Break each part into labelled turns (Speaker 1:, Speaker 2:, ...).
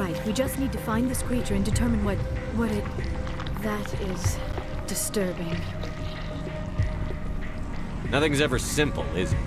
Speaker 1: right. We just need to find this creature and determine what it... That is disturbing.
Speaker 2: Nothing's ever simple, is it?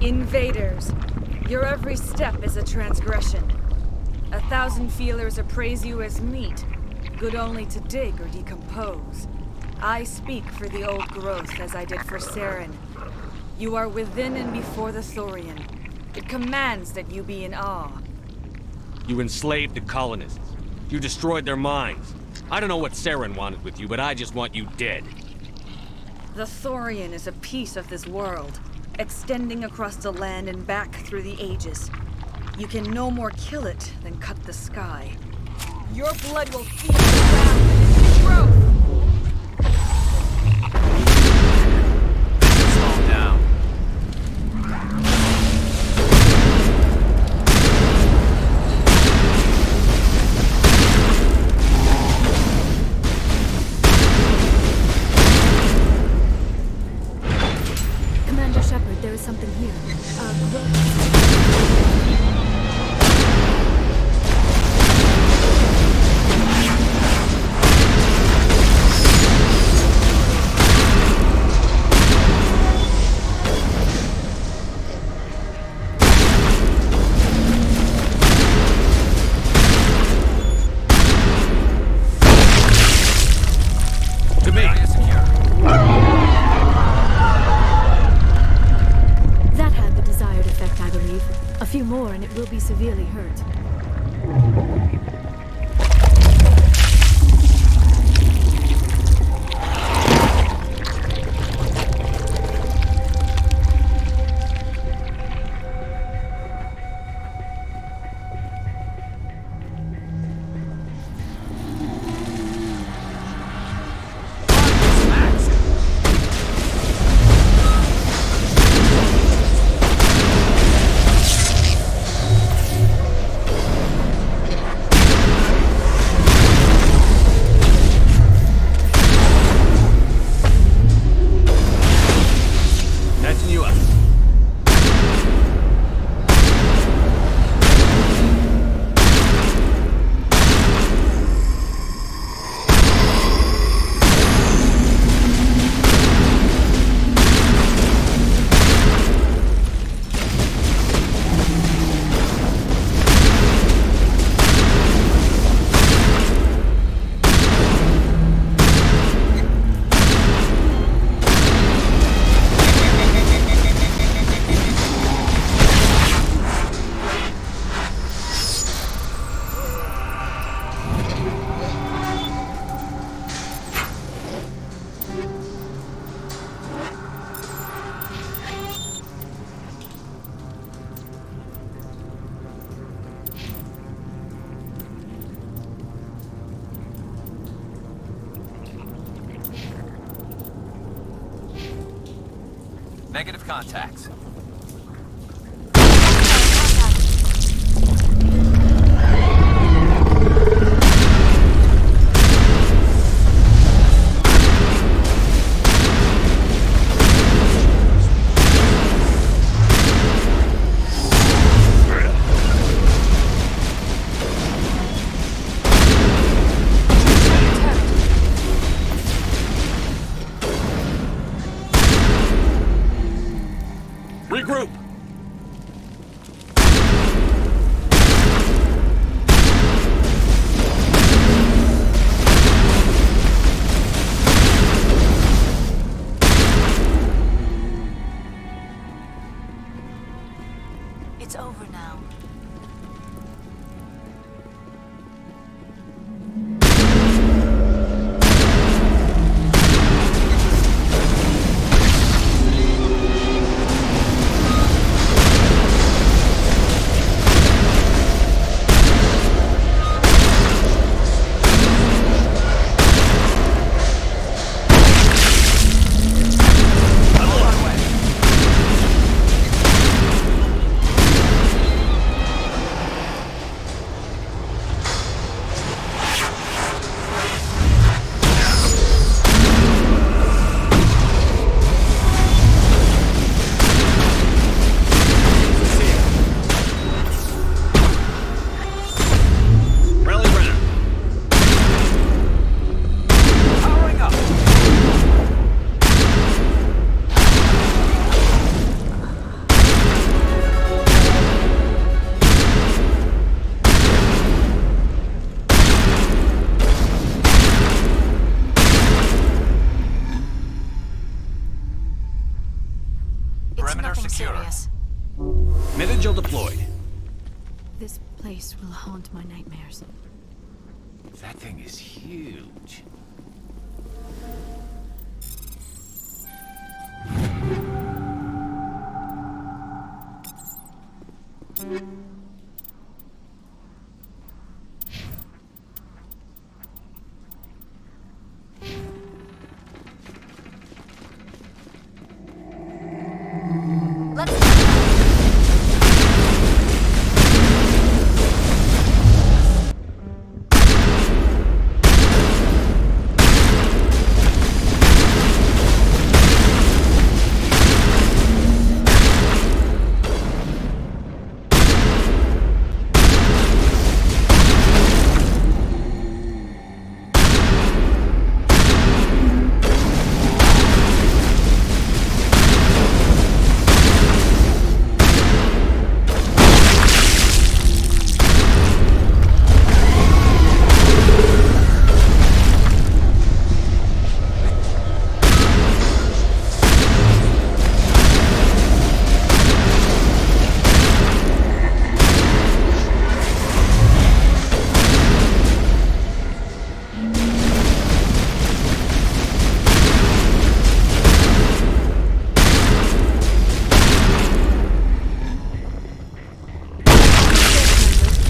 Speaker 3: Invaders, your every step is a transgression. 1,000 feelers appraise you as meat, good only to dig or decompose. I speak for the old growth as I did for Saren. You are within and before the Thorian. It commands that you be in awe.
Speaker 2: You enslaved the colonists. You destroyed their minds. I don't know what Saren wanted with you, but I just want you dead.
Speaker 3: The Thorian is a piece of this world, extending across the land and back through the ages. You can no more kill it than cut the sky. Your blood will feed the ground and its growth!
Speaker 2: Slow down.
Speaker 1: Commander Shepard, there is something here. A few more and it will be severely hurt.
Speaker 4: Negative contacts.
Speaker 2: Regroup!
Speaker 1: It's over now.
Speaker 5: curious.
Speaker 6: Metagel deployed.
Speaker 1: This place will haunt my nightmares.
Speaker 4: That thing is huge.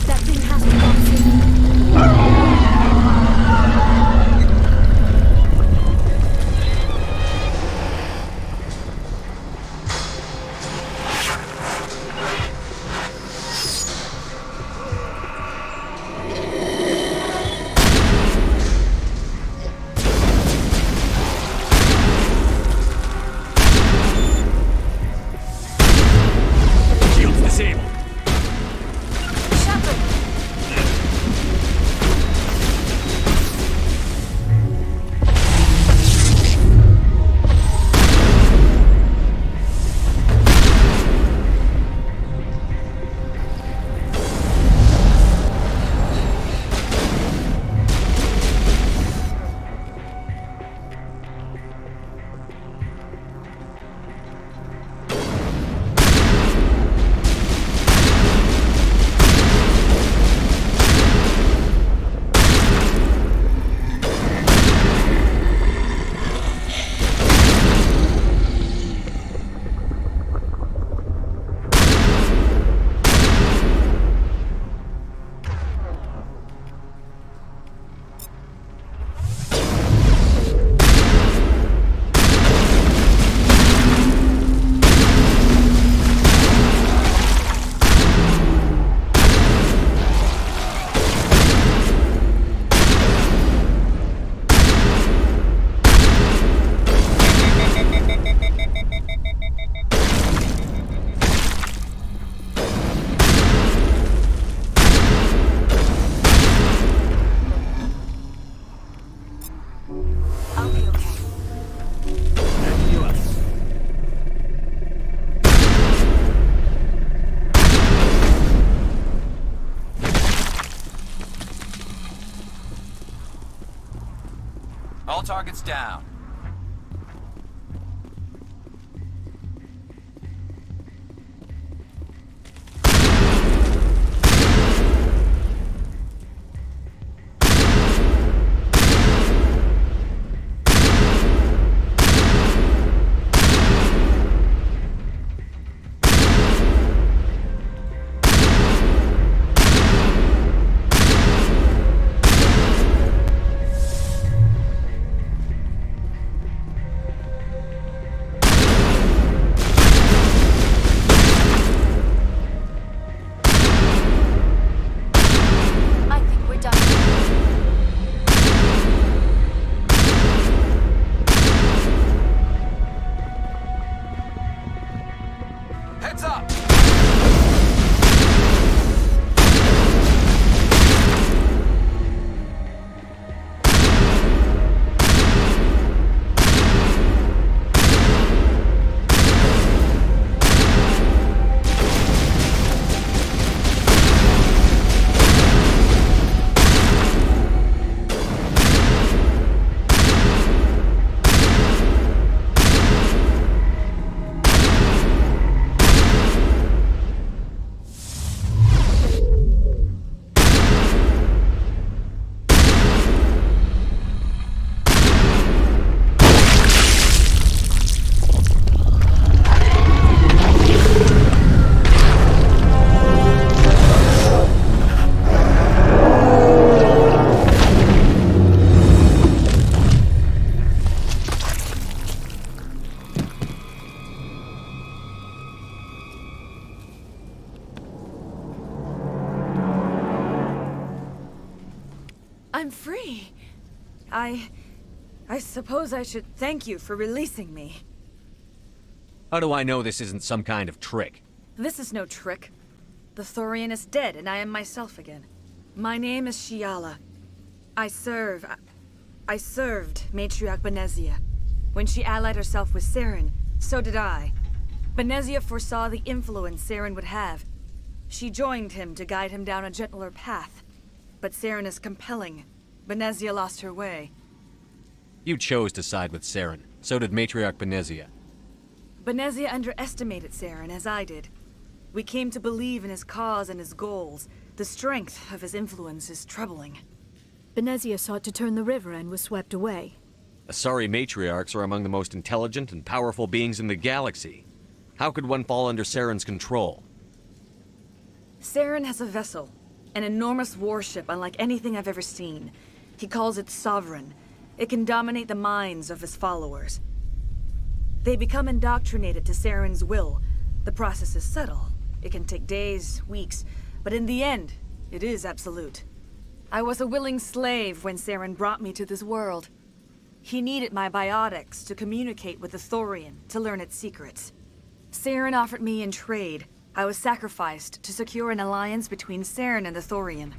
Speaker 1: That thing has to go soon.
Speaker 2: Shields disabled.
Speaker 5: I'll be okay.
Speaker 6: You up.
Speaker 4: All targets down.
Speaker 3: I'm free. I suppose I should thank you for releasing me.
Speaker 2: How do I know this isn't some kind of trick?
Speaker 3: This is no trick. The Thorian is dead, and I am myself again. My name is Shiala. I served Matriarch Benezia. When she allied herself with Saren, so did I. Benezia foresaw the influence Saren would have. She joined him to guide him down a gentler path. But Saren is compelling. Benezia lost her way.
Speaker 2: You chose to side with Saren. So did Matriarch Benezia.
Speaker 3: Benezia underestimated Saren, as I did. We came to believe in his cause and his goals. The strength of his influence is troubling.
Speaker 1: Benezia sought to turn the river and was swept away.
Speaker 2: Asari matriarchs are among the most intelligent and powerful beings in the galaxy. How could one fall under Saren's control?
Speaker 3: Saren has a vessel, an enormous warship unlike anything I've ever seen. He calls it Sovereign. It can dominate the minds of his followers. They become indoctrinated to Saren's will. The process is subtle. It can take days, weeks, but in the end, it is absolute. I was a willing slave when Saren brought me to this world. He needed my biotics to communicate with the Thorian, to learn its secrets. Saren offered me in trade. I was sacrificed to secure an alliance between Saren and the Thorian.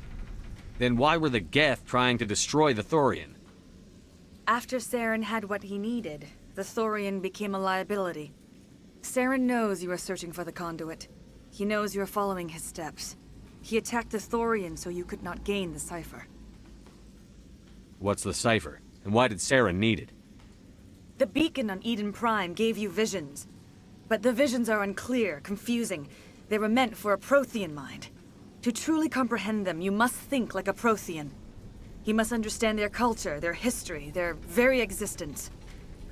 Speaker 2: Then why were the Geth trying to destroy the Thorian?
Speaker 3: After Saren had what he needed, the Thorian became a liability. Saren knows you are searching for the conduit. He knows you are following his steps. He attacked the Thorian so you could not gain the cipher.
Speaker 2: What's the cipher? And why did Saren need it?
Speaker 3: The beacon on Eden Prime gave you visions. But the visions are unclear, confusing. They were meant for a Prothean mind. To truly comprehend them, you must think like a Prothean. You must understand their culture, their history, their very existence.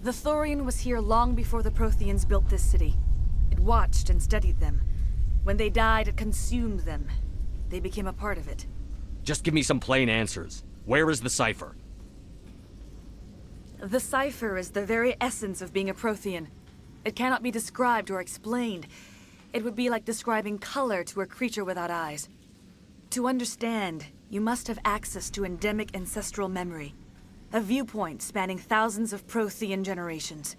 Speaker 3: The Thorian was here long before the Protheans built this city. It watched and studied them. When they died, it consumed them. They became a part of it.
Speaker 2: Just give me some plain answers. Where is the cipher?
Speaker 3: The cipher is the very essence of being a Prothean. It cannot be described or explained. It would be like describing color to a creature without eyes. To understand, you must have access to endemic ancestral memory. A viewpoint spanning thousands of Prothean generations.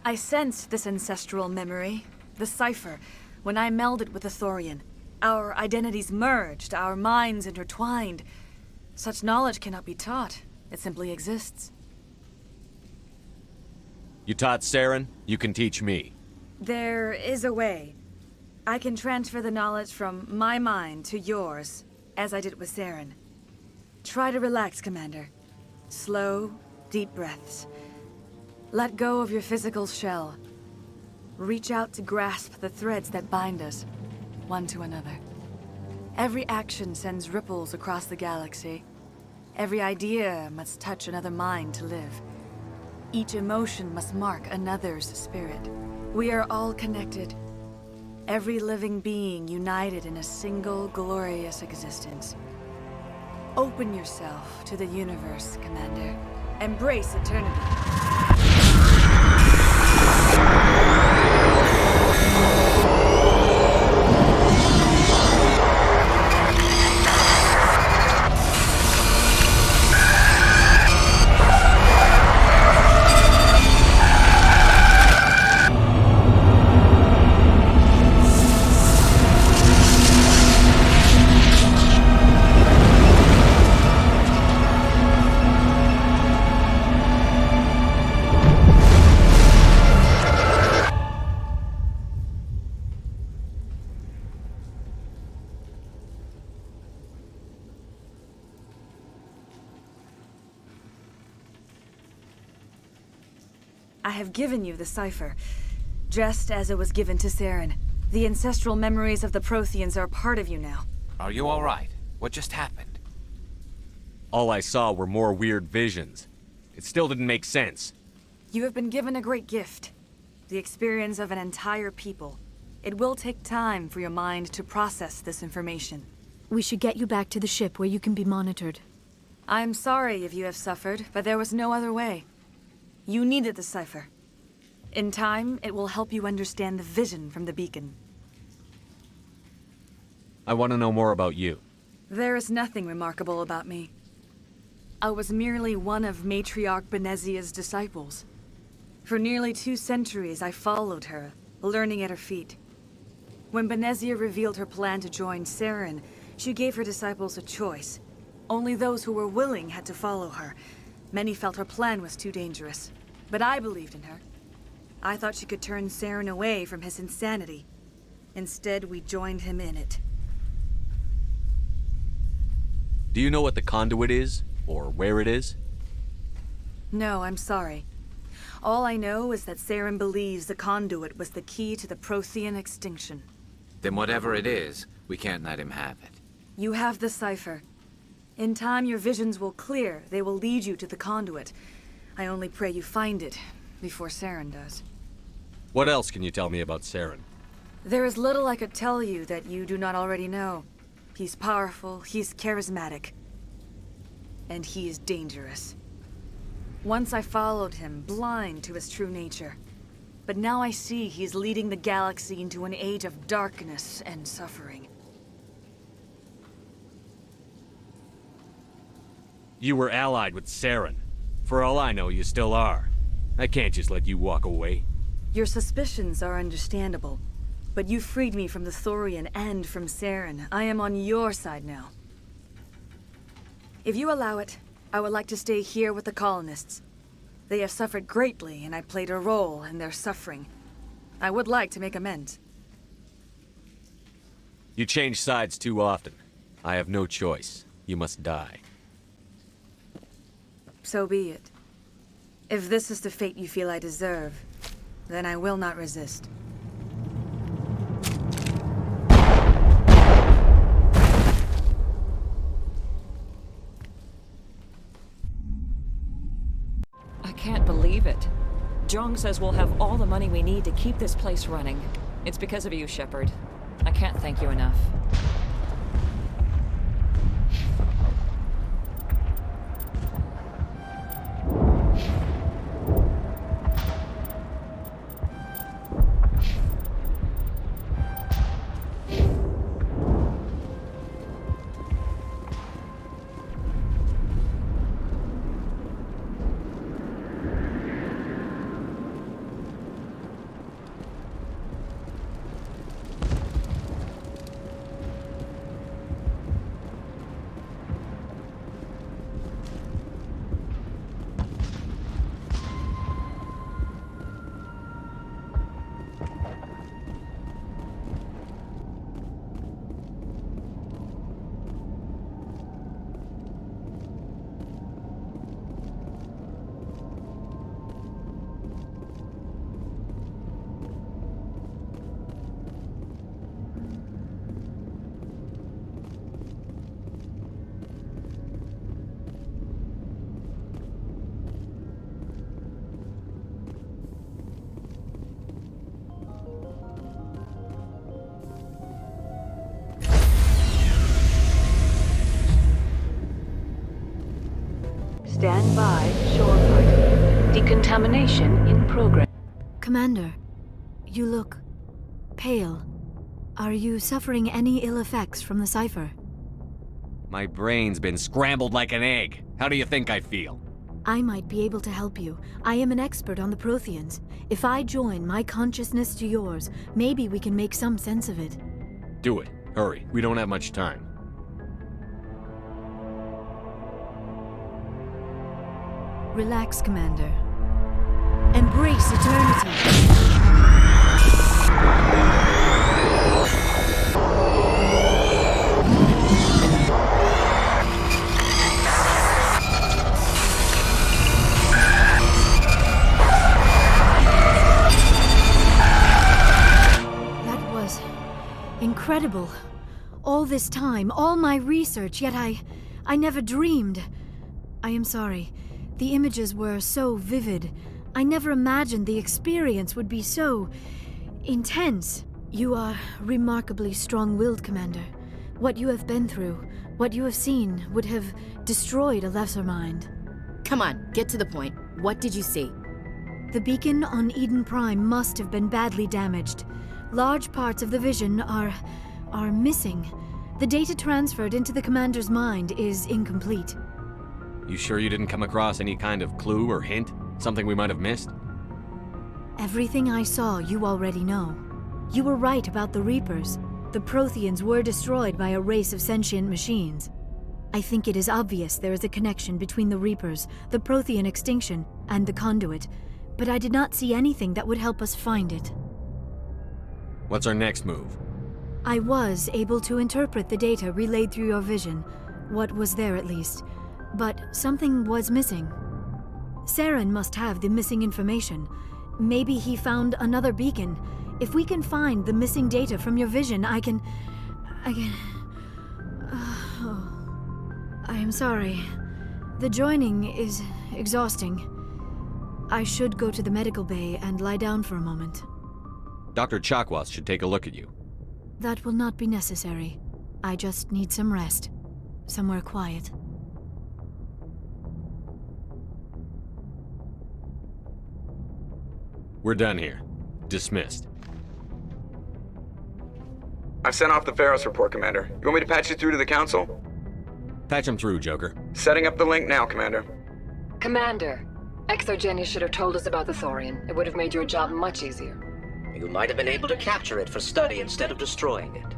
Speaker 3: I sensed this ancestral memory, the cipher, when I melded with the Thorian. Our identities merged, our minds intertwined. Such knowledge cannot be taught. It simply exists.
Speaker 2: You taught Saren, you can teach me.
Speaker 3: There is a way. I can transfer the knowledge from my mind to yours, as I did with Saren. Try to relax, Commander. Slow, deep breaths. Let go of your physical shell. Reach out to grasp the threads that bind us, one to another. Every action sends ripples across the galaxy. Every idea must touch another mind to live. Each emotion must mark another's spirit. We are all connected. Every living being united in a single glorious existence. Open yourself to the universe, Commander. Embrace eternity. I have given you the cipher, just as it was given to Saren. The ancestral memories of the Protheans are part of you now.
Speaker 4: Are you all right? What just happened?
Speaker 2: All I saw were more weird visions. It still didn't make sense.
Speaker 3: You have been given a great gift. The experience of an entire people. It will take time for your mind to process this information.
Speaker 1: We should get you back to the ship where you can be monitored.
Speaker 3: I am sorry if you have suffered, but there was no other way. You needed the cipher. In time, it will help you understand the vision from the beacon.
Speaker 2: I want to know more about you.
Speaker 3: There is nothing remarkable about me. I was merely one of Matriarch Benezia's disciples. For nearly 2 centuries, I followed her, learning at her feet. When Benezia revealed her plan to join Saren, she gave her disciples a choice. Only those who were willing had to follow her. Many felt her plan was too dangerous, but I believed in her. I thought she could turn Saren away from his insanity. Instead, we joined him in it.
Speaker 2: Do you know what the conduit is? Or where it is?
Speaker 3: No, I'm sorry. All I know is that Saren believes the conduit was the key to the Prothean extinction.
Speaker 4: Then whatever it is, we can't let him have it.
Speaker 3: You have the cipher. In time, your visions will clear. They will lead you to the conduit. I only pray you find it before Saren does.
Speaker 2: What else can you tell me about Saren?
Speaker 3: There is little I could tell you that you do not already know. He's powerful, he's charismatic, and he is dangerous. Once I followed him, blind to his true nature. But now I see he's leading the galaxy into an age of darkness and suffering.
Speaker 2: You were allied with Saren. For all I know, you still are. I can't just let you walk away.
Speaker 3: Your suspicions are understandable, but you freed me from the Thorian and from Saren. I am on your side now. If you allow it, I would like to stay here with the colonists. They have suffered greatly, and I played a role in their suffering. I would like to make amends.
Speaker 2: You change sides too often. I have no choice. You must die.
Speaker 3: So be it. If this is the fate you feel I deserve, then I will not resist.
Speaker 5: I can't believe it. Jong says we'll have all the money we need to keep this place running. It's because of you, Shepard. I can't thank you enough.
Speaker 7: Stand by, shorefront. Decontamination in progress.
Speaker 1: Commander, you look pale. Are you suffering any ill effects from the cipher?
Speaker 2: My brain's been scrambled like an egg. How do you think I feel?
Speaker 1: I might be able to help you. I am an expert on the Protheans. If I join my consciousness to yours, maybe we can make some sense of it.
Speaker 2: Do it. Hurry. We don't have much time.
Speaker 1: Relax, Commander. Embrace eternity. That was incredible. All this time, all my research, yet I never dreamed. I am sorry. The images were so vivid. I never imagined the experience would be so intense. You are remarkably strong-willed, Commander. What you have been through, what you have seen, would have destroyed a lesser mind.
Speaker 8: Come on, get to the point. What did you see?
Speaker 1: The beacon on Eden Prime must have been badly damaged. Large parts of the vision are missing. The data transferred into the Commander's mind is incomplete.
Speaker 2: You sure you didn't come across any kind of clue or hint? Something we might have missed?
Speaker 1: Everything I saw, you already know. You were right about the Reapers. The Protheans were destroyed by a race of sentient machines. I think it is obvious there is a connection between the Reapers, the Prothean extinction, and the Conduit, but I did not see anything that would help us find it.
Speaker 2: What's our next move?
Speaker 1: I was able to interpret the data relayed through your vision, what was there at least, but something was missing. Saren must have the missing information. Maybe he found another beacon. If we can find the missing data from your vision, I can... I am sorry. The joining is exhausting. I should go to the medical bay and lie down for a moment.
Speaker 2: Dr. Chakwas should take a look at you.
Speaker 1: That will not be necessary. I just need some rest. Somewhere quiet.
Speaker 2: We're done here. Dismissed.
Speaker 9: I've sent off the Pharos report, Commander. You want me to patch you through to the Council?
Speaker 2: Patch him through, Joker.
Speaker 9: Setting up the link now, Commander.
Speaker 10: Commander, Exogenius should have told us about the Thorian. It would have made your job much easier.
Speaker 11: You might have been able to capture it for study instead of destroying it.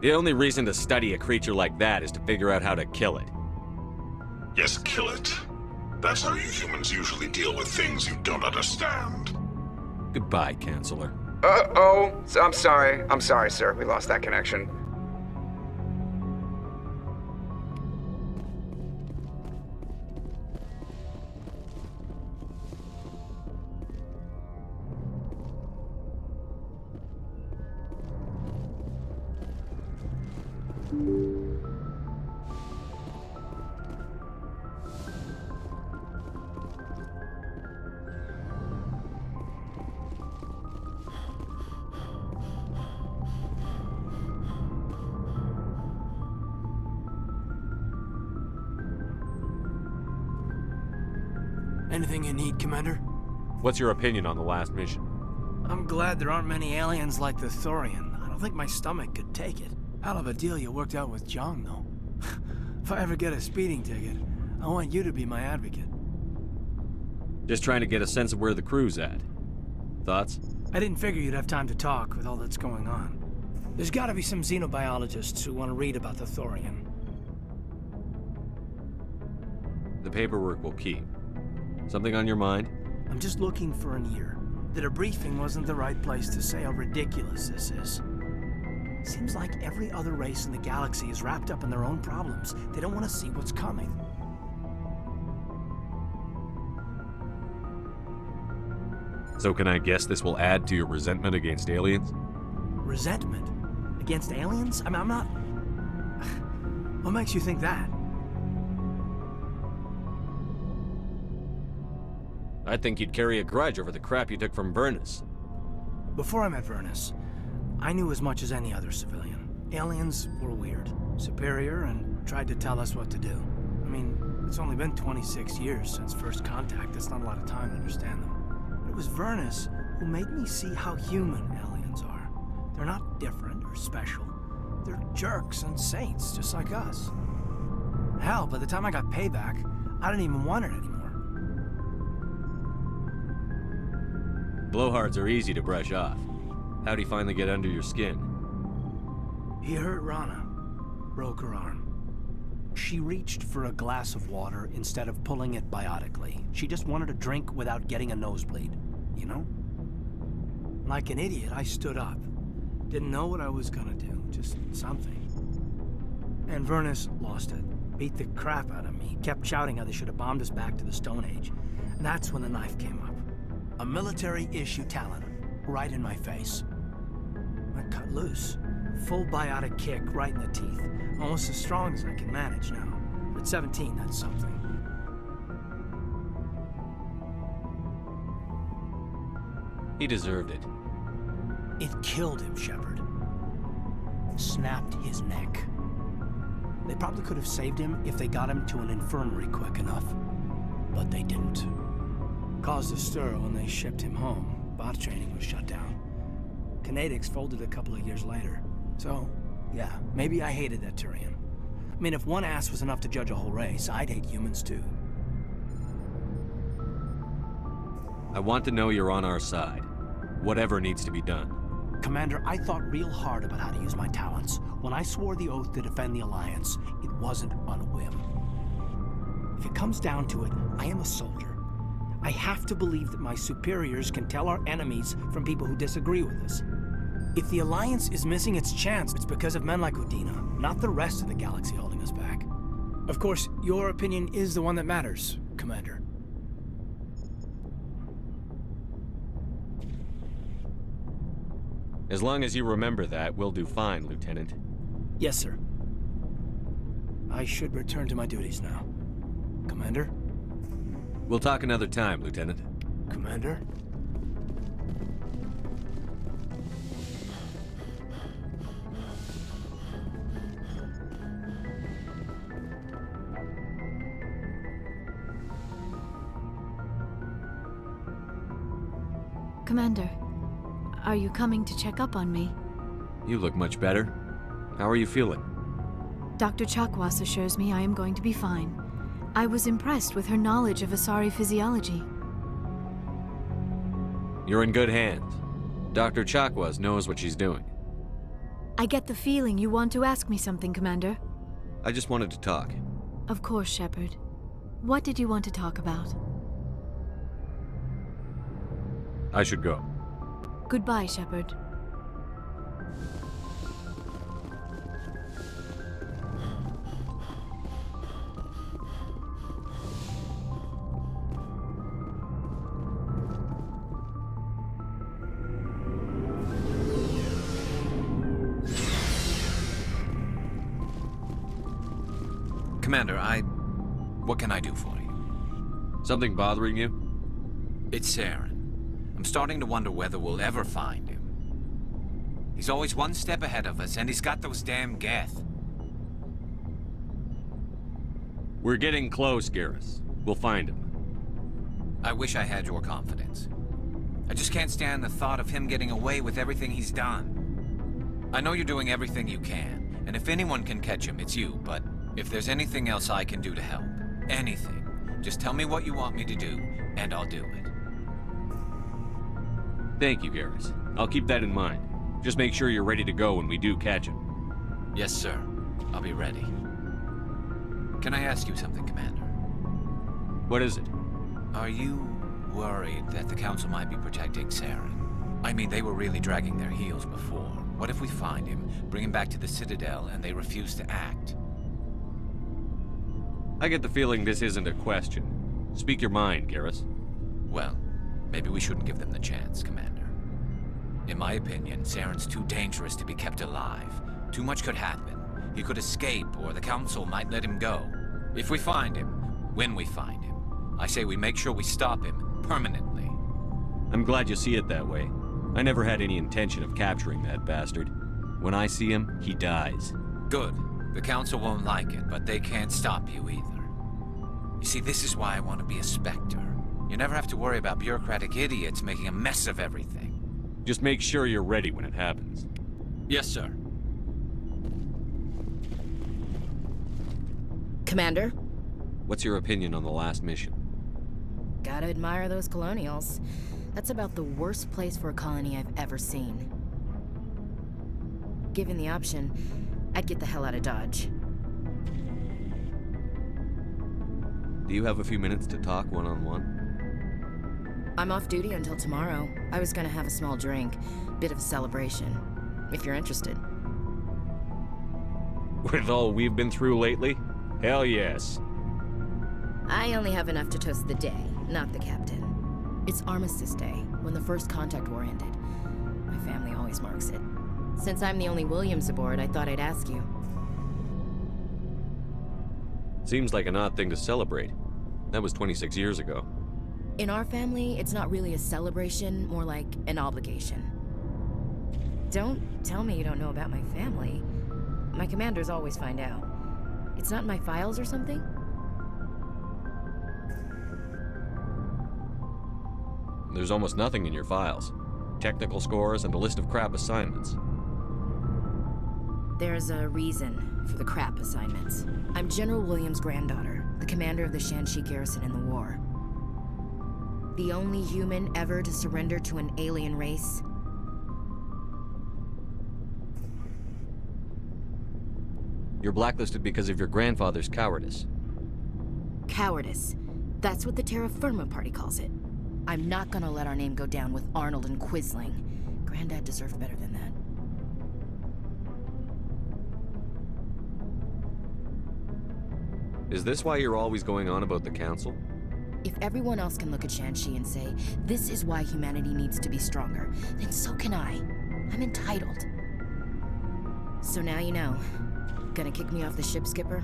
Speaker 2: The only reason to study a creature like that is to figure out how to kill it.
Speaker 12: Yes, kill it. That's how you humans usually deal with things you don't understand.
Speaker 2: Goodbye, Counselor.
Speaker 9: Uh-oh. I'm sorry. I'm sorry, sir. We lost that connection.
Speaker 6: Anything you need, Commander?
Speaker 2: What's your opinion on the last mission?
Speaker 6: I'm glad there aren't many aliens like the Thorian. I don't think my stomach could take it. Hell of a deal you worked out with Jong, though. If I ever get a speeding ticket, I want you to be my advocate.
Speaker 2: Just trying to get a sense of where the crew's at. Thoughts?
Speaker 6: I didn't figure you'd have time to talk with all that's going on. There's gotta be some xenobiologists who want to read about the Thorian.
Speaker 2: The paperwork will keep. Something on your mind?
Speaker 6: I'm just looking for an ear. The debriefing wasn't the right place to say how ridiculous this is. Seems like every other race in the galaxy is wrapped up in their own problems. They don't want to see what's coming.
Speaker 2: So can I guess this will add to your resentment against aliens?
Speaker 6: Resentment? Against aliens? I'm not... What makes you think that?
Speaker 2: I'd think you'd carry a grudge over the crap you took from Vernus.
Speaker 6: Before I met Vernus, I knew as much as any other civilian. Aliens were weird, superior, and tried to tell us what to do. I mean, it's only been 26 years since first contact. That's not a lot of time to understand them. But it was Vernus who made me see how human aliens are. They're not different or special. They're jerks and saints, just like us. Hell, by the time I got payback, I didn't even want it anymore.
Speaker 2: Blowhards are easy to brush off. How'd he finally get under your skin?
Speaker 6: He hurt Rana. Broke her arm. She reached for a glass of water instead of pulling it biotically. She just wanted a drink without getting a nosebleed, you know? Like an idiot, I stood up. Didn't know what I was gonna do, just something. And Vernus lost it. Beat the crap out of me. Kept shouting how they should have bombed us back to the Stone Age. And that's when the knife came up. A military-issue talent, right in my face. I cut loose. Full biotic kick right in the teeth. Almost as strong as I can manage now. At 17, that's something.
Speaker 2: He deserved it.
Speaker 6: It killed him, Shepard. Snapped his neck. They probably could have saved him if they got him to an infirmary quick enough. But they didn't. Caused a stir when they shipped him home. Bot training was shut down. Kinetics folded a couple of years later. So, yeah, maybe I hated that Turian. mean, if one ass was enough to judge a whole race, I'd hate humans too.
Speaker 2: I want to know you're on our side. Whatever needs to be done.
Speaker 6: Commander, I thought real hard about how to use my talents. When I swore the oath to defend the Alliance, it wasn't on a whim. If it comes down to it, I am a soldier. I have to believe that my superiors can tell our enemies from people who disagree with us. If the Alliance is missing its chance, it's because of men like Udina, not the rest of the galaxy holding us back. Of course, your opinion is the one that matters, Commander.
Speaker 2: As long as you remember that, we'll do fine, Lieutenant.
Speaker 6: Yes, sir. I should return to my duties now. Commander?
Speaker 2: We'll talk another time, Lieutenant.
Speaker 6: Commander?
Speaker 1: Commander, are you coming to check up on me?
Speaker 2: You look much better. How are you feeling?
Speaker 1: Dr. Chakwas assures me I am going to be fine. I was impressed with her knowledge of Asari physiology.
Speaker 2: You're in good hands. Dr. Chakwas knows what she's doing.
Speaker 1: I get the feeling you want to ask me something, Commander.
Speaker 2: I just wanted to talk.
Speaker 1: Of course, Shepard. What did you want to talk about?
Speaker 2: I should go.
Speaker 1: Goodbye, Shepard.
Speaker 4: Commander, what can I do for you?
Speaker 2: Something bothering you?
Speaker 4: It's Saren. I'm starting to wonder whether we'll ever find him. He's always one step ahead of us, and he's got those damn Geth.
Speaker 2: We're getting close, Garrus. We'll find him.
Speaker 4: I wish I had your confidence. I just can't stand the thought of him getting away with everything he's done. I know you're doing everything you can, and if anyone can catch him, it's you, but if there's anything else I can do to help, anything, just tell me what you want me to do, and I'll do it.
Speaker 2: Thank you, Garrus. I'll keep that in mind. Just make sure you're ready to go when we do catch him.
Speaker 4: Yes, sir. I'll be ready. Can I ask you something, Commander?
Speaker 2: What is it?
Speaker 4: Are you worried that the Council might be protecting Saren? I mean, they were really dragging their heels before. What if we find him, bring him back to the Citadel, and they refuse to act?
Speaker 2: I get the feeling this isn't a question. Speak your mind, Garrus.
Speaker 4: Well, maybe we shouldn't give them the chance, Commander. In my opinion, Saren's too dangerous to be kept alive. Too much could happen. He could escape, or the Council might let him go. If we find him, when we find him, I say we make sure we stop him permanently.
Speaker 2: I'm glad you see it that way. I never had any intention of capturing that bastard. When I see him, he dies.
Speaker 4: Good. The Council won't like it, but they can't stop you either. You see, this is why I want to be a Spectre. You never have to worry about bureaucratic idiots making a mess of everything.
Speaker 2: Just make sure you're ready when it happens.
Speaker 4: Yes, sir.
Speaker 8: Commander?
Speaker 2: What's your opinion on the last mission?
Speaker 8: Gotta admire those colonials. That's about the worst place for a colony I've ever seen. Given the option, I'd get the hell out of Dodge.
Speaker 2: Do you have a few minutes to talk one-on-one?
Speaker 8: I'm off duty until tomorrow. I was gonna have a small drink. Bit of a celebration. If you're interested.
Speaker 2: With all we've been through lately? Hell yes.
Speaker 8: I only have enough to toast the day, not the captain. It's Armistice Day, when the First Contact War ended. My family always marks it. Since I'm the only Williams aboard, I thought I'd ask you.
Speaker 2: Seems like an odd thing to celebrate. That was 26 years ago.
Speaker 8: In our family, it's not really a celebration, more like an obligation. Don't tell me you don't know about my family. My commanders always find out. It's not in my files or something?
Speaker 2: There's almost nothing in your files. Technical scores and a list of crap assignments.
Speaker 8: There's a reason for the crap assignments. I'm General Williams' granddaughter, the commander of the Shanxi garrison in the war. The only human ever to surrender to an alien race.
Speaker 2: You're blacklisted because of your grandfather's cowardice.
Speaker 8: Cowardice. That's what the Terra Firma Party calls it. I'm not gonna let our name go down with Arnold and Quisling. Granddad deserved better than that.
Speaker 2: Is this why you're always going on about the Council?
Speaker 8: If everyone else can look at Shanxi and say, this is why humanity needs to be stronger, then so can I. I'm entitled. So now you know. Gonna kick me off the ship, Skipper?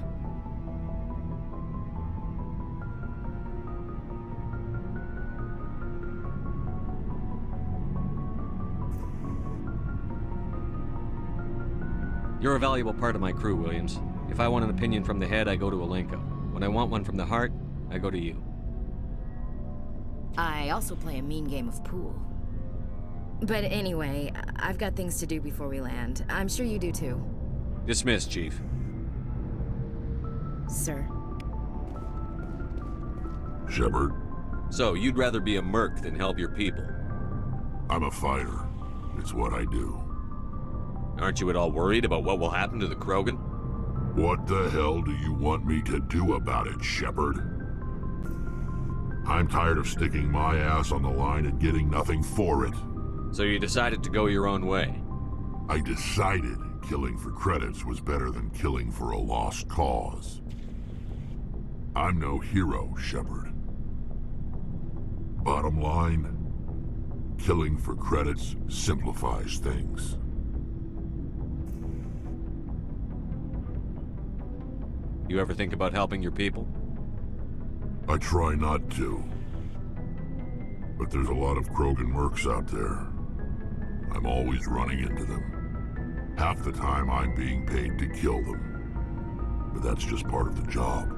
Speaker 2: You're a valuable part of my crew, Williams. If I want an opinion from the head, I go to Alenko. When I want one from the heart, I go to you.
Speaker 8: I also play a mean game of pool. But anyway, I've got things to do before we land. I'm sure you do too.
Speaker 2: Dismissed, Chief.
Speaker 8: Sir.
Speaker 12: Shepard,
Speaker 2: So, you'd rather be a merc than help your people?
Speaker 12: I'm a fighter. It's what I do.
Speaker 2: Aren't you at all worried about what will happen to the Krogan?
Speaker 12: What the hell do you want me to do about it, Shepard? I'm tired of sticking my ass on the line and getting nothing for it.
Speaker 2: So you decided to go your own way?
Speaker 12: I decided killing for credits was better than killing for a lost cause. I'm no hero, Shepard. Bottom line, killing for credits simplifies things.
Speaker 2: You ever think about helping your people?
Speaker 12: I try not to. But there's a lot of Krogan mercs out there. I'm always running into them. Half the time I'm being paid to kill them. But that's just part of the job.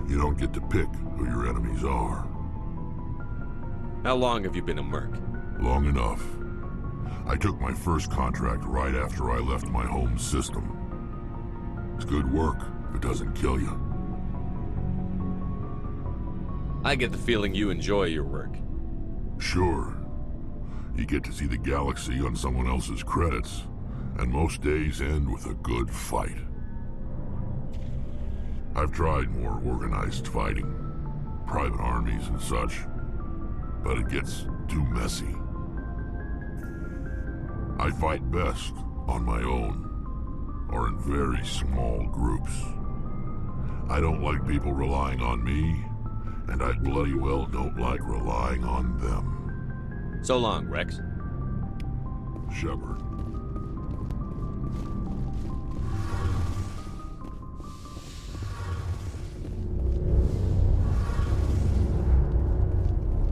Speaker 12: You don't get to pick who your enemies are.
Speaker 2: How long have you been a merc?
Speaker 12: Long enough. I took my first contract right after I left my home system. It's good work if it doesn't kill you.
Speaker 2: I get the feeling you enjoy your work.
Speaker 12: Sure. You get to see the galaxy on someone else's credits, and most days end with a good fight. I've tried more organized fighting, private armies and such, but it gets too messy. I fight best on my own, or in very small groups. I don't like people relying on me, and I bloody well don't like relying on them.
Speaker 2: So long, Rex.
Speaker 12: Shepard.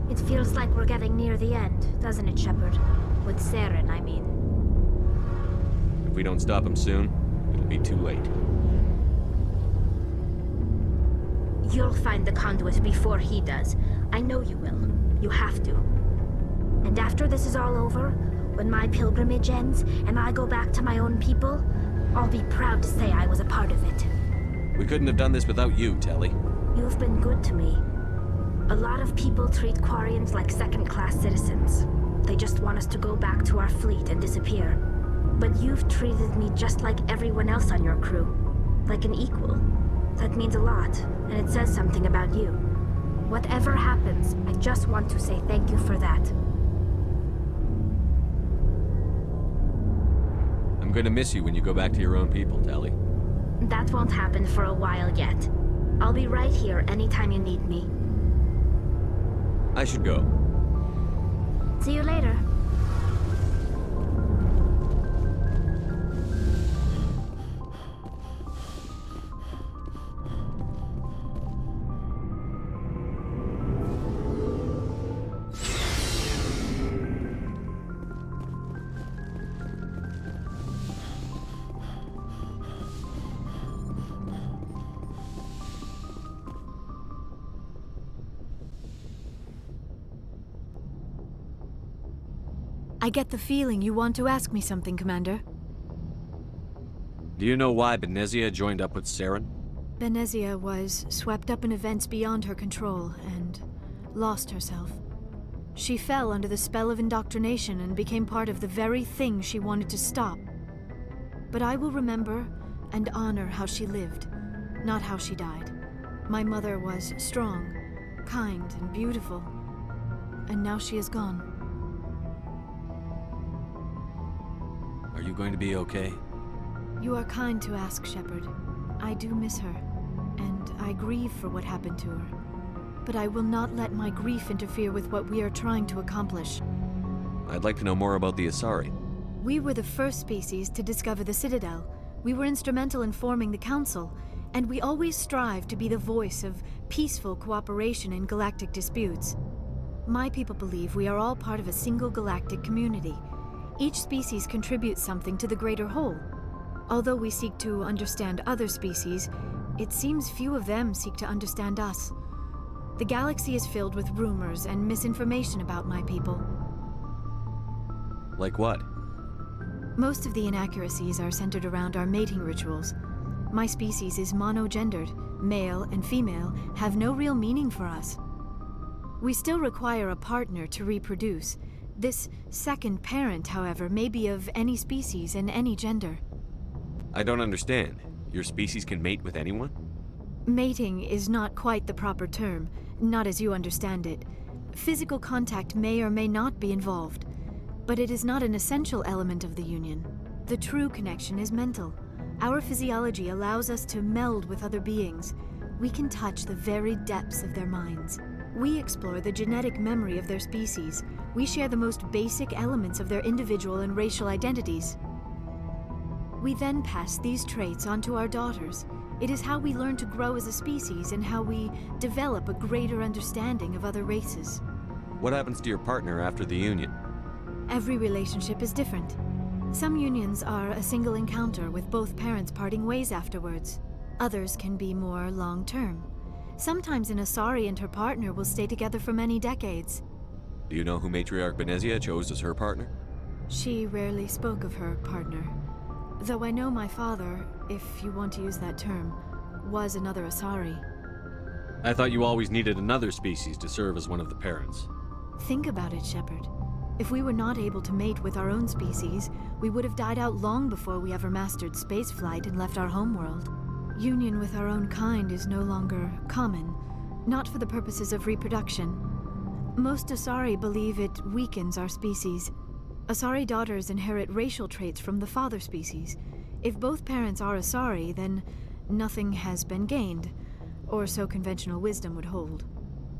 Speaker 13: It feels like we're getting near the end, doesn't it, Shepard? With Saren, I mean.
Speaker 2: If we don't stop him soon, it'll be too late.
Speaker 13: You'll find the conduit before he does. I know you will. You have to. And after this is all over, when my pilgrimage ends and I go back to my own people, I'll be proud to say I was a part of it.
Speaker 2: We couldn't have done this without you, Telly.
Speaker 13: You've been good to me. A lot of people treat Quarians like second-class citizens. They just want us to go back to our fleet and disappear. But you've treated me just like everyone else on your crew. Like an equal. That means a lot, and it says something about you. Whatever happens, I just want to say thank you for that.
Speaker 2: I'm gonna miss you when you go back to your own people, Telly.
Speaker 13: That won't happen for a while yet. I'll be right here anytime you need me.
Speaker 2: I should go.
Speaker 13: See you later.
Speaker 1: I get the feeling you want to ask me something, Commander.
Speaker 2: Do you know why Benezia joined up with Saren?
Speaker 1: Benezia was swept up in events beyond her control and lost herself. She fell under the spell of indoctrination and became part of the very thing she wanted to stop. But I will remember and honor how she lived, not how she died. My mother was strong, kind, and beautiful, and now she is gone.
Speaker 2: Are you going to be okay?
Speaker 1: You are kind to ask, Shepard. I do miss her, and I grieve for what happened to her. But I will not let my grief interfere with what we are trying to accomplish.
Speaker 2: I'd like to know more about the Asari.
Speaker 1: We were the first species to discover the Citadel. We were instrumental in forming the Council, and we always strive to be the voice of peaceful cooperation in galactic disputes. My people believe we are all part of a single galactic community. Each species contributes something to the greater whole. Although we seek to understand other species, it seems few of them seek to understand us. The galaxy is filled with rumors and misinformation about my people.
Speaker 2: Like what?
Speaker 1: Most of the inaccuracies are centered around our mating rituals. My species is monogendered. Male and female have no real meaning for us. We still require a partner to reproduce. This second parent, however, may be of any species and any gender.
Speaker 2: I don't understand. Your species can mate with anyone?
Speaker 1: Mating is not quite the proper term, not as you understand it. Physical contact may or may not be involved, but it is not an essential element of the union. The true connection is mental. Our physiology allows us to meld with other beings. We can touch the very depths of their minds. We explore the genetic memory of their species. We share the most basic elements of their individual and racial identities. We then pass these traits on to our daughters. It is how we learn to grow as a species and how we develop a greater understanding of other races.
Speaker 2: What happens to your partner after the union?
Speaker 1: Every relationship is different. Some unions are a single encounter with both parents parting ways afterwards. Others can be more long-term. Sometimes an Asari and her partner will stay together for many decades.
Speaker 2: Do you know who Matriarch Benezia chose as her partner?
Speaker 1: She rarely spoke of her partner. Though I know my father, if you want to use that term, was another Asari.
Speaker 2: I thought you always needed another species to serve as one of the parents.
Speaker 1: Think about it, Shepard. If we were not able to mate with our own species, we would have died out long before we ever mastered spaceflight and left our homeworld. Union with our own kind is no longer common, not for the purposes of reproduction. Most Asari believe it weakens our species. Asari daughters inherit racial traits from the father species. If both parents are Asari, then nothing has been gained, or so conventional wisdom would hold.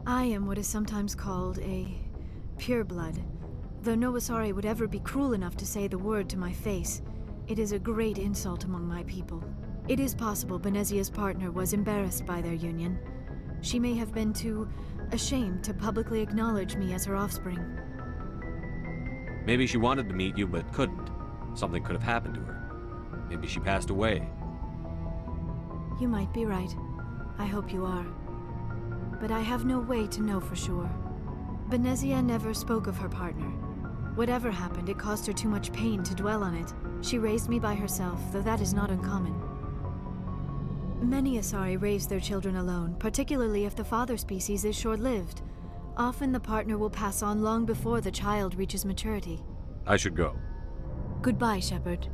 Speaker 1: I am what is sometimes called a pureblood. Though no Asari would ever be cruel enough to say the word to my face, it is a great insult among my people. It is possible Benezia's partner was embarrassed by their union. She may have been too ashamed to publicly acknowledge me as her offspring.
Speaker 2: Maybe she wanted to meet you but couldn't. Something could have happened to her. Maybe she passed away.
Speaker 1: You might be right. I hope you are. But I have no way to know for sure. Benezia never spoke of her partner. Whatever happened, it caused her too much pain to dwell on it. She raised me by herself, though that is not uncommon. Many Asari raise their children alone, particularly if the father species is short-lived. Often the partner will pass on long before the child reaches maturity.
Speaker 2: I should go.
Speaker 1: Goodbye, Shepard.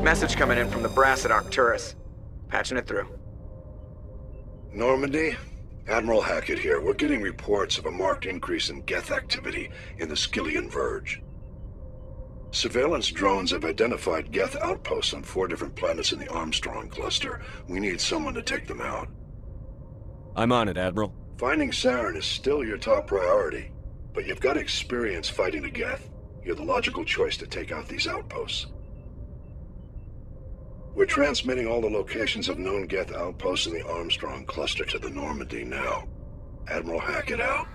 Speaker 9: Message coming in from the brass at Arcturus. Patching it through.
Speaker 14: Normandy? Admiral Hackett here. We're getting reports of a marked increase in Geth activity in the Skyllian Verge. Surveillance drones have identified Geth outposts on 4 different planets in the Armstrong cluster. We need someone to take them out.
Speaker 2: I'm on it, Admiral.
Speaker 14: Finding Saren is still your top priority, but you've got experience fighting the Geth. You're the logical choice to take out these outposts. We're transmitting all the locations of known Geth outposts in the Armstrong cluster to the Normandy now. Admiral Hackett out.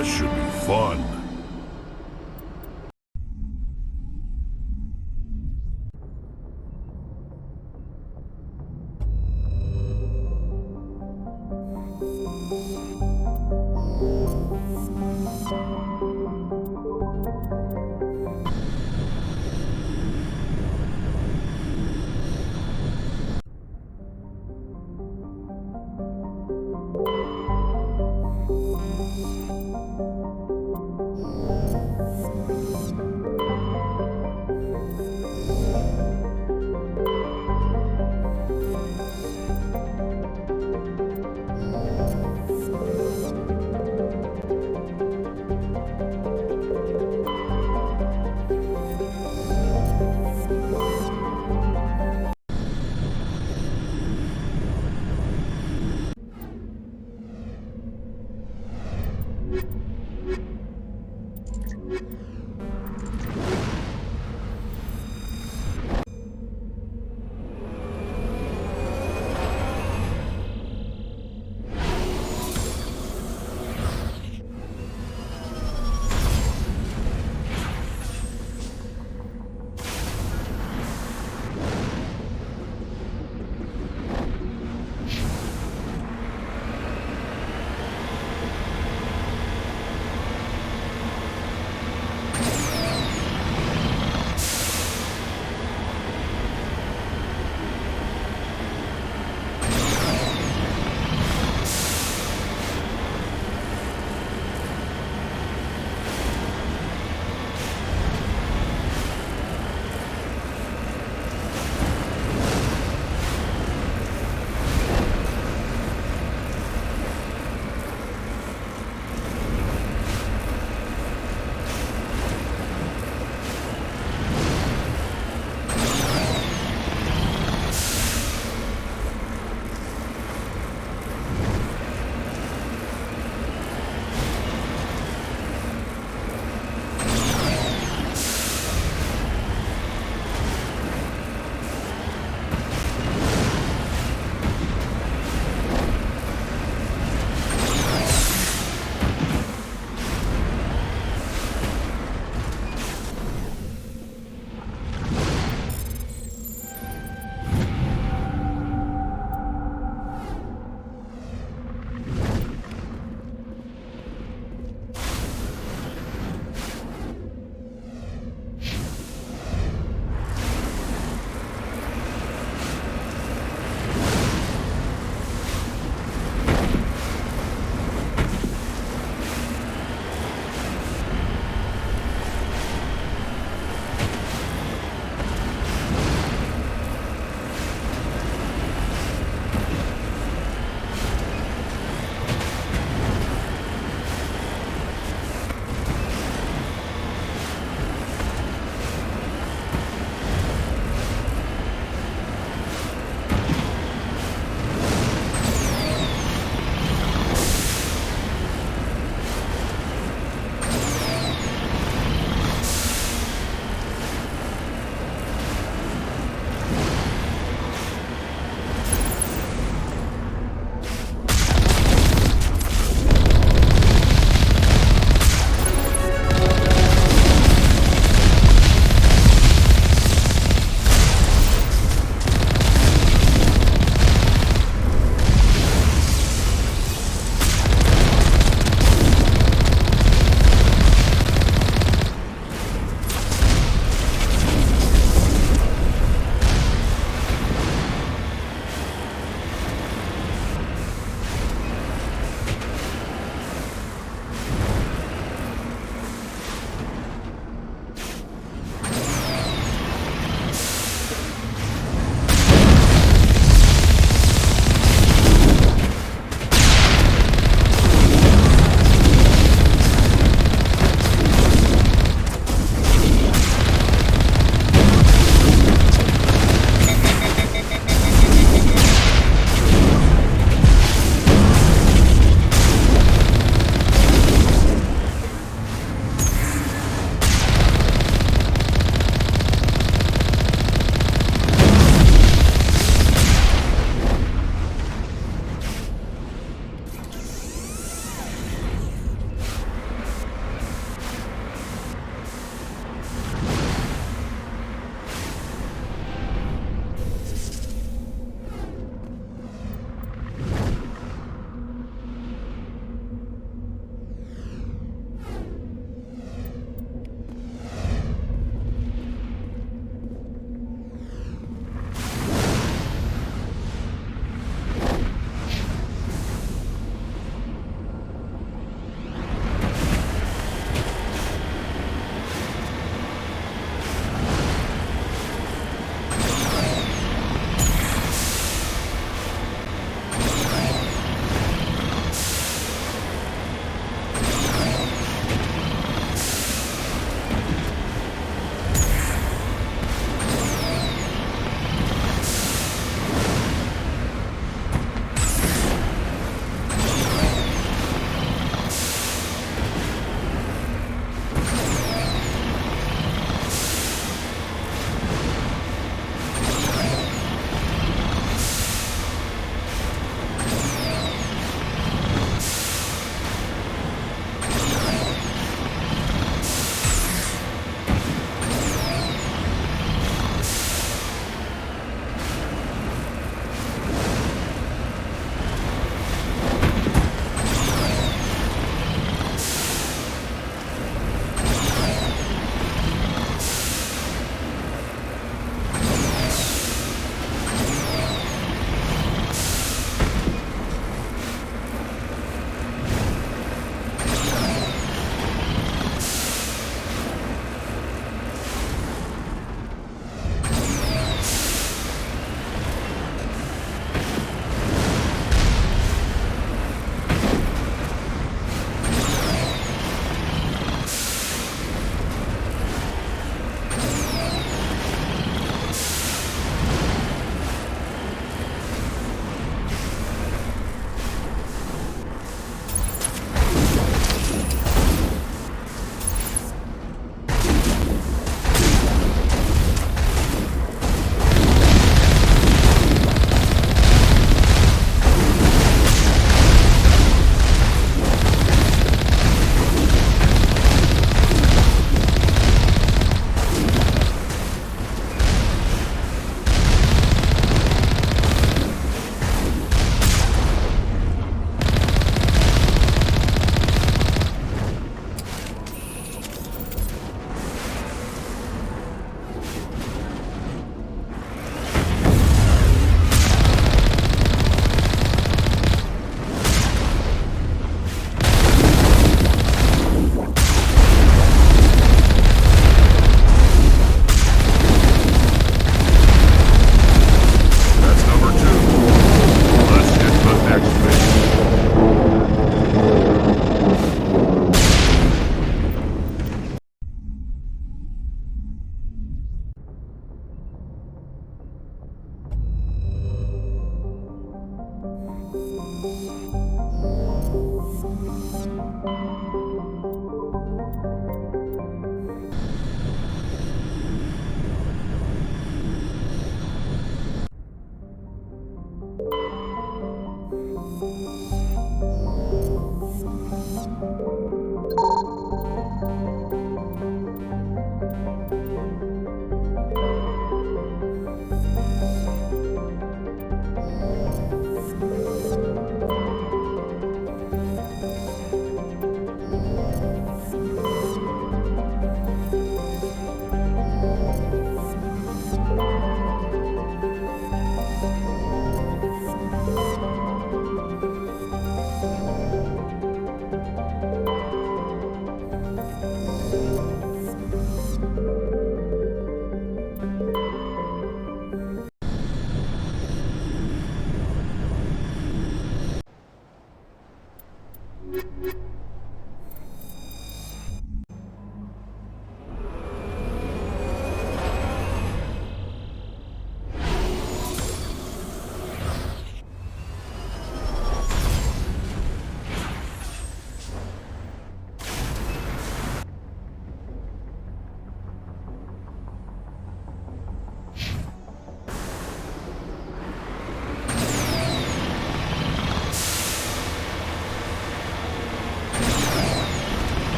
Speaker 12: This should be fun.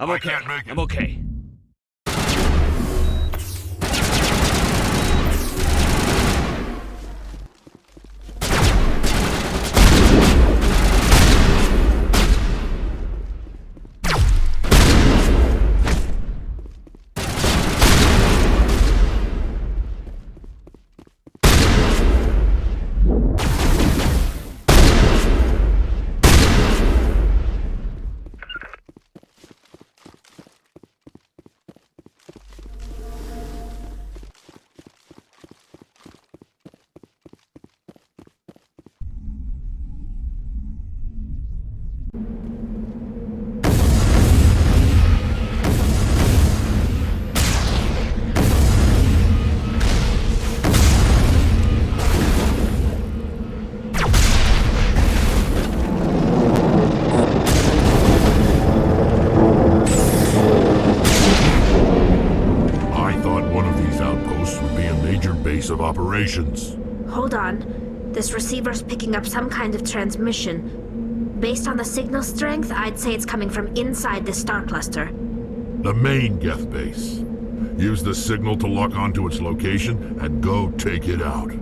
Speaker 2: I'm okay. I'm okay.
Speaker 12: Of operations.
Speaker 13: Hold on. This receiver's picking up some kind of transmission. Based on the signal strength, I'd say it's coming from inside the star cluster.
Speaker 12: The main Geth base. Use the signal to lock onto its location and go take it out.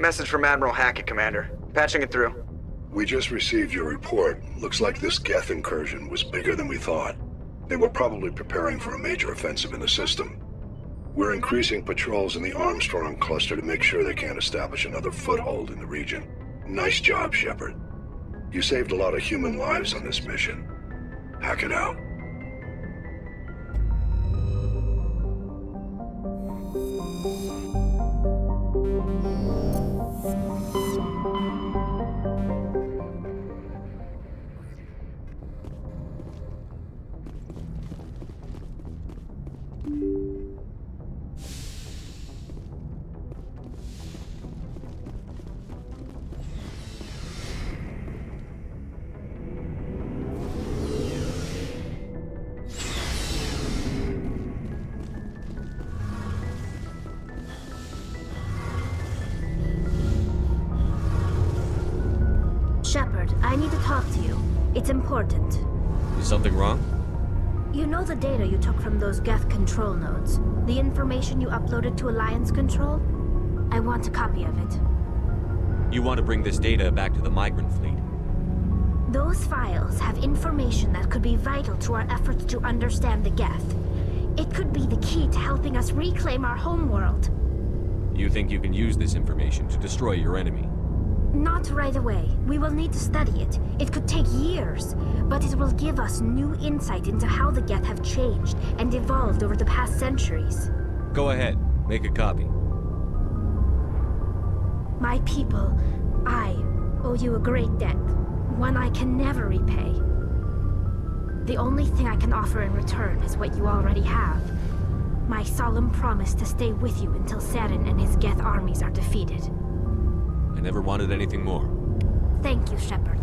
Speaker 9: Message from Admiral Hackett, Commander. Patching it through.
Speaker 14: We just received your report. Looks like this Geth incursion was bigger than we thought. They were probably preparing for a major offensive in the system. We're increasing patrols in the Armstrong cluster to make sure they can't establish another foothold in the region. Nice job, Shepard. You saved a lot of human lives on this mission. Hack it out.
Speaker 13: Shepard, I need to talk to you. It's important.
Speaker 2: Is something wrong?
Speaker 13: You know the data you took from those Geth control nodes? The information you uploaded to Alliance Control? I want a copy of it.
Speaker 2: You want to bring this data back to the migrant fleet?
Speaker 13: Those files have information that could be vital to our efforts to understand the Geth. It could be the key to helping us reclaim our homeworld.
Speaker 2: You think you can use this information to destroy your enemy?
Speaker 13: Not right away. We will need to study it. It could take years, but it will give us new insight into how the Geth have changed and evolved over the past centuries.
Speaker 2: Go ahead. Make a copy.
Speaker 13: My people, I owe you a great debt. One I can never repay. The only thing I can offer in return is what you already have. My solemn promise to stay with you until Saren and his Geth armies are defeated.
Speaker 2: I never wanted anything more.
Speaker 13: Thank you, Shepard.